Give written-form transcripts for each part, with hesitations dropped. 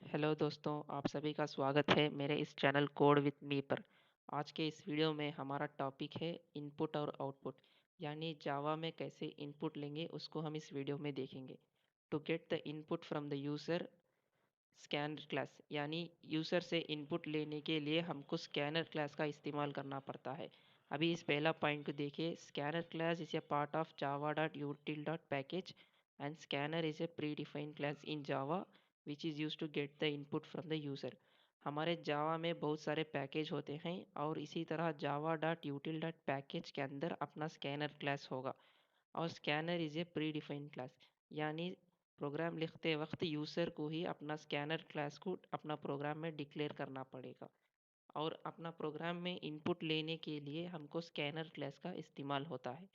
Hello दोस्तों, आप सभी का स्वागत है मेरे इस चैनल कोड विथ मी पर। आज के इस वीडियो में हमारा टॉपिक है इनपुट और आउटपुट, यानी जावा में कैसे इनपुट लेंगे उसको हम इस वीडियो में देखेंगे। To get the input from the user, scanner class, यानी यूज़र से इनपुट लेने के लिए हमको स्कैनर क्लास का इस्तेमाल करना पड़ता है। अभी इस पहला पॉइंट को देखिए, scanner class is a part of Java dot util dot package and scanner is a predefined class in Java which is use to get the input from the user. हमारे Java में बहुत सारे package होते हैं और इसी तरह जावा dot util dot package के अंदर अपना स्कैनर क्लास होगा। और scanner is a predefined class, यानी प्रोग्राम लिखते वक्त यूज़र को ही अपना स्कैनर क्लास को अपना प्रोग्राम में डिक्लेयर करना पड़ेगा। और अपना प्रोग्राम में इनपुट लेने के लिए हमको स्कैनर क्लास का इस्तेमाल होता है।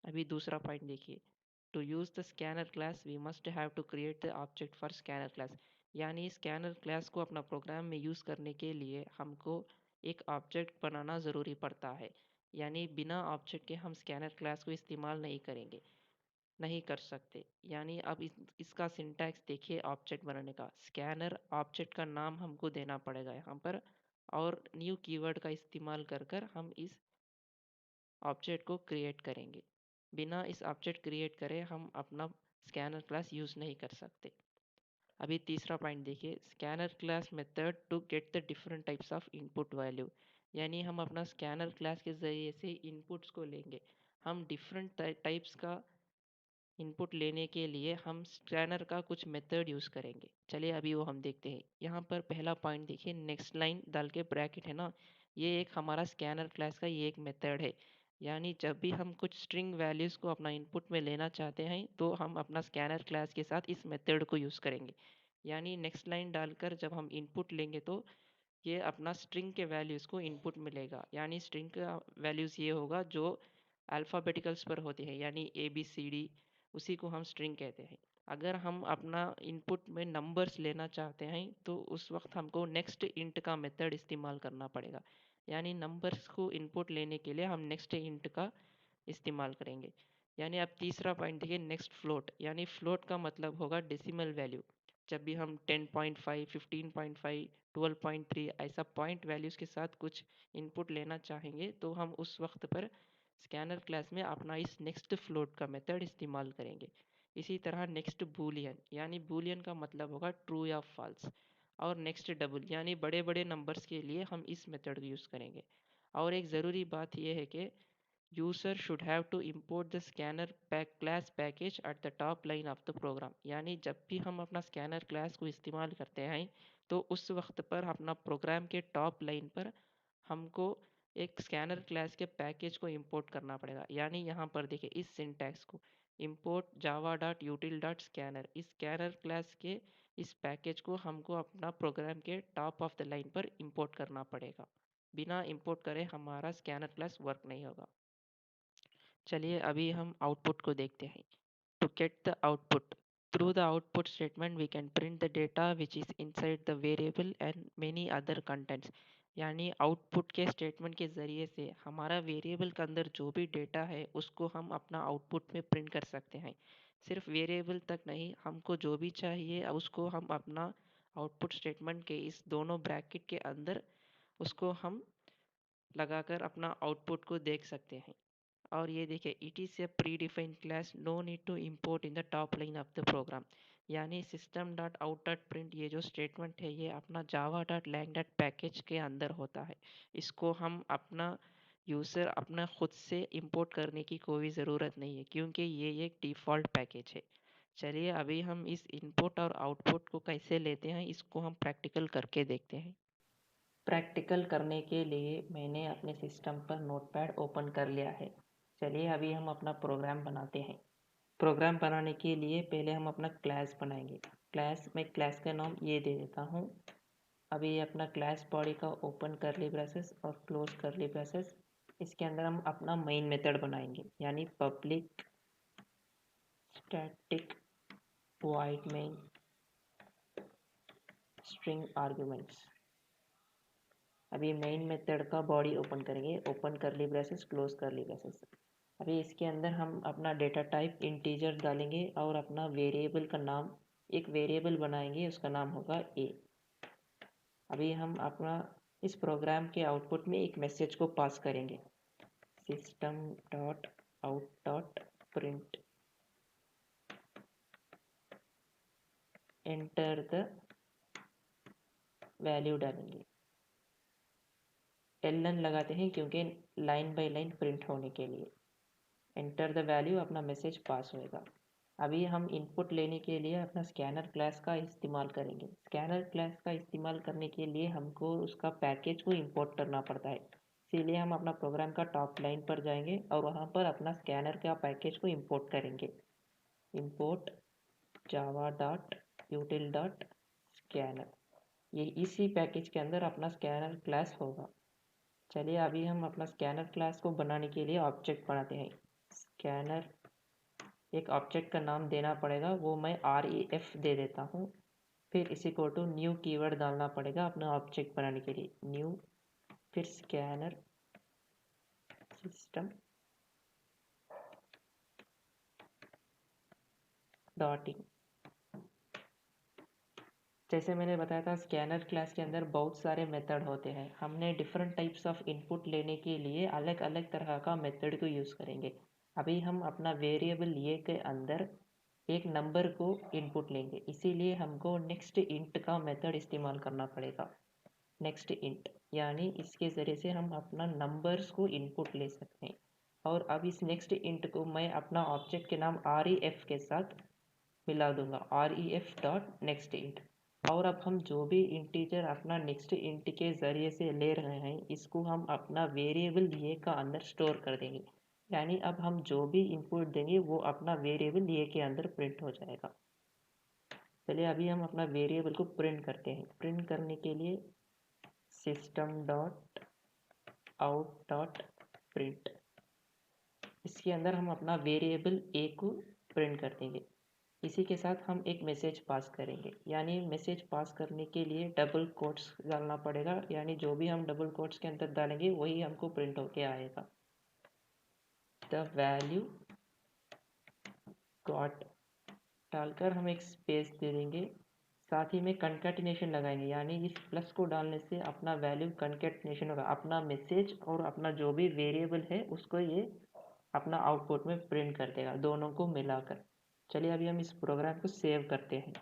अभी दूसरा पॉइंट देखिए, to use the scanner class we must have to create the object for scanner class, यानी स्कैनर क्लास को अपना प्रोग्राम में यूज़ करने के लिए हमको एक ऑब्जेक्ट बनाना ज़रूरी पड़ता है। यानी बिना ऑब्जेक्ट के हम स्कैनर क्लास को इस्तेमाल नहीं कर सकते। यानी अब इसका सिंटैक्स देखिए ऑब्जेक्ट बनाने का। स्कैनर ऑब्जेक्ट का नाम हमको देना पड़ेगा यहाँ पर, और न्यू कीवर्ड का इस्तेमाल कर कर हम इस ऑब्जेक्ट को क्रिएट करेंगे। बिना इस ऑब्जेक्ट क्रिएट करे हम अपना स्कैनर क्लास यूज़ नहीं कर सकते। अभी तीसरा पॉइंट देखिए, scanner class method to get the different types of input value, यानी हम अपना स्कैनर क्लास के ज़रिए से इनपुट्स को लेंगे। हम डिफरेंट टाइप्स का इनपुट लेने के लिए हम स्कैनर का कुछ मेथड यूज़ करेंगे। चलिए अभी वो हम देखते हैं। यहाँ पर पहला पॉइंट देखिए, नेक्स्ट लाइन डाल के ब्रैकेट है ना, ये एक हमारा स्कैनर क्लास का ये एक मेथड है। यानी जब भी हम कुछ स्ट्रिंग वैल्यूज़ को अपना इनपुट में लेना चाहते हैं तो हम अपना स्कैनर क्लास के साथ इस मेथड को यूज़ करेंगे। यानी नेक्स्ट लाइन डालकर जब हम इनपुट लेंगे तो ये अपना स्ट्रिंग के वैल्यूज़ को इनपुट में लेगा। यानी स्ट्रिंग का वैल्यूज़ ये होगा जो अल्फ़ाबेटिकल्स पर होते हैं, यानी ए बी सी डी, उसी को हम स्ट्रिंग कहते हैं। अगर हम अपना इनपुट में नंबर्स लेना चाहते हैं तो उस वक्त हमको नेक्स्ट इंट का मेथड इस्तेमाल करना पड़ेगा। यानी नंबर्स को इनपुट लेने के लिए हम नेक्स्ट इंट का इस्तेमाल करेंगे। यानी अब तीसरा पॉइंट देखिए, नेक्स्ट फ्लोट, यानी फ्लोट का मतलब होगा डेसिमल वैल्यू। जब भी हम 10.5, 15.5, 12.3 ऐसा पॉइंट वैल्यूज़ के साथ कुछ इनपुट लेना चाहेंगे तो हम उस वक्त पर स्कैनर क्लास में अपना इस नेक्स्ट फ्लोट का मेथड इस्तेमाल करेंगे। इसी तरह नेक्स्ट बूलियन, यानी बूलियन का मतलब होगा ट्रू या फॉल्स। और नेक्स्ट डबल, यानी बड़े बड़े नंबर्स के लिए हम इस मेथड को यूज़ करेंगे। और एक ज़रूरी बात यह है कि user should have to import the scanner class package at the top line of the program, यानी जब भी हम अपना स्कैनर क्लास को इस्तेमाल करते हैं तो उस वक्त पर अपना प्रोग्राम के टॉप लाइन पर हमको एक स्कैनर क्लास के पैकेज को इंपोर्ट करना पड़ेगा। यानी यहाँ पर देखिए इस सिंटैक्स को, इंपोर्ट जावा डॉट यूटिल डॉट स्कैनर, इस स्कैनर क्लास के इस पैकेज को हमको अपना प्रोग्राम के टॉप ऑफ द लाइन पर इंपोर्ट करना पड़ेगा। बिना इंपोर्ट करे हमारा स्कैनर क्लास वर्क नहीं होगा। चलिए अभी हम आउटपुट को देखते हैं। To get the output, through the output statement we can print the data which is inside the variable and many other contents, यानी आउटपुट के स्टेटमेंट के ज़रिए से हमारा वेरिएबल के अंदर जो भी डेटा है उसको हम अपना आउटपुट में प्रिंट कर सकते हैं। सिर्फ वेरिएबल तक नहीं, हमको जो भी चाहिए उसको हम अपना आउटपुट स्टेटमेंट के इस दोनों ब्रैकेट के अंदर उसको हम लगाकर अपना आउटपुट को देख सकते हैं। और ये देखिए, it is a predefined class, no need to import in the top line of the program, यानी system dot out dot print ये जो स्टेटमेंट है ये अपना Java dot lang dot package के अंदर होता है। इसको हम अपना यूज़र अपना खुद से इंपोर्ट करने की कोई ज़रूरत नहीं है क्योंकि ये एक डिफ़ॉल्ट पैकेज है। चलिए अभी हम इस इनपुट और आउटपुट को कैसे लेते हैं इसको हम प्रैक्टिकल करके देखते हैं। प्रैक्टिकल करने के लिए मैंने अपने सिस्टम पर नोटपैड ओपन कर लिया है। चलिए अभी हम अपना प्रोग्राम बनाते हैं। प्रोग्राम बनाने के लिए पहले हम अपना क्लास बनाएंगे। मैं क्लास का नाम ये दे देता हूँ। अभी अपना क्लास बॉडी का ओपन करली ब्रेसेस और क्लोज करली ब्रेसेस, इसके अंदर हम अपना मेन मेथड बनाएंगे, यानी public static void main string arguments. अभी मेन मेथड का बॉडी ओपन करेंगे, ओपन करली ब्रेसेस क्लोज करली ब्रेसेस। अभी इसके अंदर हम अपना डेटा टाइप इंटीजर डालेंगे और अपना वेरिएबल का नाम एक वेरिएबल बनाएंगे, उसका नाम होगा ए। अभी हम अपना इस प्रोग्राम के आउटपुट में एक मैसेज को पास करेंगे, system dot out dot print enter the value डालेंगे। ln लगाते हैं क्योंकि लाइन बाय लाइन प्रिंट होने के लिए। एंटर द वैल्यू, अपना मैसेज पास होएगा। अभी हम इनपुट लेने के लिए अपना स्कैनर क्लास का इस्तेमाल करेंगे। स्कैनर क्लास का इस्तेमाल करने के लिए हमको उसका पैकेज को इंपोर्ट करना पड़ता है। इसीलिए हम अपना प्रोग्राम का टॉप लाइन पर जाएंगे और वहाँ पर अपना स्कैनर का पैकेज को इंपोर्ट करेंगे। इंपोर्ट जावा डॉट यूटिल डॉट स्कैनर, ये इसी पैकेज के अंदर अपना स्कैनर क्लास होगा। चलिए अभी हम अपना स्कैनर क्लास को बनाने के लिए ऑब्जेक्ट बनाते हैं। स्कैनर, एक ऑब्जेक्ट का नाम देना पड़ेगा, वो मैं ref दे देता हूँ। फिर इसी को टू न्यू कीवर्ड डालना पड़ेगा अपना ऑब्जेक्ट बनाने के लिए, न्यू, फिर स्कैनर सिस्टम डॉट इन। जैसे मैंने बताया था स्कैनर क्लास के अंदर बहुत सारे मेथड होते हैं। हमने डिफरेंट टाइप्स ऑफ इनपुट लेने के लिए अलग अलग तरह का मेथड को यूज़ करेंगे। अभी हम अपना वेरिएबल ये के अंदर एक नंबर को इनपुट लेंगे, इसीलिए हमको नेक्स्ट इंट का मेथड इस्तेमाल करना पड़ेगा। नेक्स्ट इंट यानी इसके ज़रिए से हम अपना नंबर्स को इनपुट ले सकते हैं। और अब इस नेक्स्ट इंट को मैं अपना ऑब्जेक्ट के नाम ref के साथ मिला दूंगा, ref डॉट नेक्स्ट इंट। और अब हम जो भी इंटीजर अपना नेक्स्ट इंट के ज़रिए से ले रहे हैं, इसको हम अपना वेरिएबल ये का अंदर स्टोर कर देंगे। यानी अब हम जो भी इनपुट देंगे वो अपना वेरिएबल ये के अंदर प्रिंट हो जाएगा। चलिए अभी हम अपना वेरिएबल को प्रिंट करते हैं। प्रिंट करने के लिए system dot out dot print, इसके अंदर हम अपना वेरिएबल ए को प्रिंट कर देंगे। इसी के साथ हम एक मैसेज पास करेंगे, यानी मैसेज पास करने के लिए डबल कोट्स डालना पड़ेगा, यानी जो भी हम डबल कोट्स के अंदर डालेंगे वही हमको प्रिंट होके आएगा। द वैल्यू गॉट डालकर हम एक स्पेस दे देंगे, साथ ही में कंकैटिनेशन लगाएंगे, यानी इस प्लस को डालने से अपना वैल्यू कंकैटिनेशन होगा, अपना मैसेज और अपना जो भी वेरिएबल है उसको ये अपना आउटपुट में प्रिंट कर देगा, दोनों को मिलाकर। चलिए अभी हम इस प्रोग्राम को सेव करते हैं।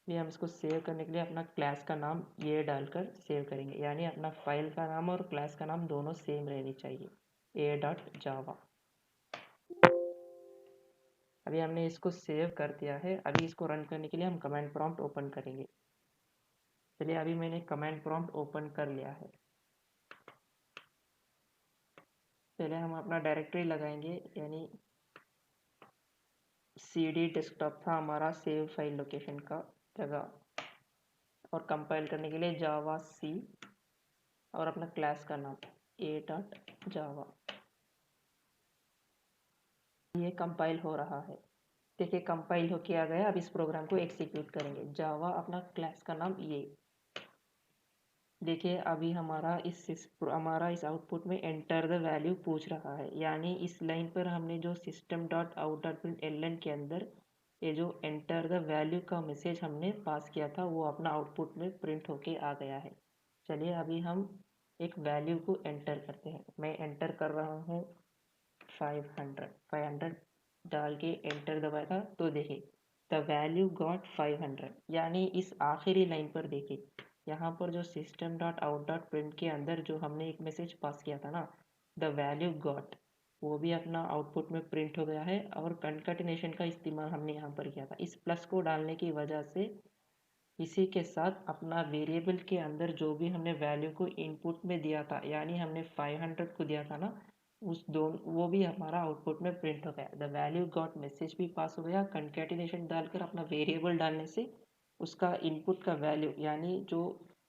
भी हम इसको सेव करने के लिए अपना क्लास का नाम ये डालकर सेव करेंगे, यानी अपना फाइल का नाम और क्लास का नाम दोनों सेम रहनी चाहिए, a.java। अभी हमने इसको सेव कर दिया है। अभी इसको रन करने के लिए हम कमांड प्रॉम्प्ट ओपन करेंगे। चलिए अभी मैंने कमांड प्रॉम्प्ट ओपन कर लिया है। पहले हम अपना डायरेक्टरी लगाएंगे, यानी cd डेस्कटॉप था हमारा सेव फाइल लोकेशन का जगह, और कंपाइल करने के लिए जावा सी और अपना क्लास का नाम a.java। ये कंपाइल हो रहा है, देखिए कंपाइल हो किया गया। अब इस प्रोग्राम को एग्जीक्यूट करेंगे। जावा अपना क्लास का नाम ये, देखिए अभी हमारा इस आउटपुट में एंटर द वैल्यू पूछ रहा है, यानी इस लाइन पर हमने जो system dot out dot print ln के अंदर ये जो एंटर द वैल्यू का मैसेज हमने पास किया था वो अपना आउटपुट में प्रिंट होके आ गया है। चलिए अभी हम एक वैल्यू को एंटर करते हैं। मैं एंटर कर रहा हूँ 500 डाल के एंटर दबाया था, तो देखिए द वैल्यू गॉट 500, यानी इस आखिरी लाइन पर देखिए यहाँ पर जो system dot out dot print के अंदर जो हमने एक मैसेज पास किया था ना, द वैल्यू गॉट, वो भी अपना आउटपुट में प्रिंट हो गया है। और कंकैटिनेशन का इस्तेमाल हमने यहाँ पर किया था, इस प्लस को डालने की वजह से इसी के साथ अपना वेरिएबल के अंदर जो भी हमने वैल्यू को इनपुट में दिया था, यानी हमने 500 को दिया था ना, वो भी हमारा आउटपुट में प्रिंट हो गया। द वैल्यू गॉट मैसेज भी पास हो गया। कंकैटिनेशन डालकर अपना वेरिएबल डालने से उसका इनपुट का वैल्यू, यानी जो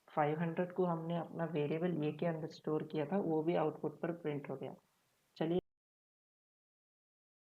500 को हमने अपना वेरिएबल ये के अंदर स्टोर किया था वो भी आउटपुट पर प्रिंट हो गया।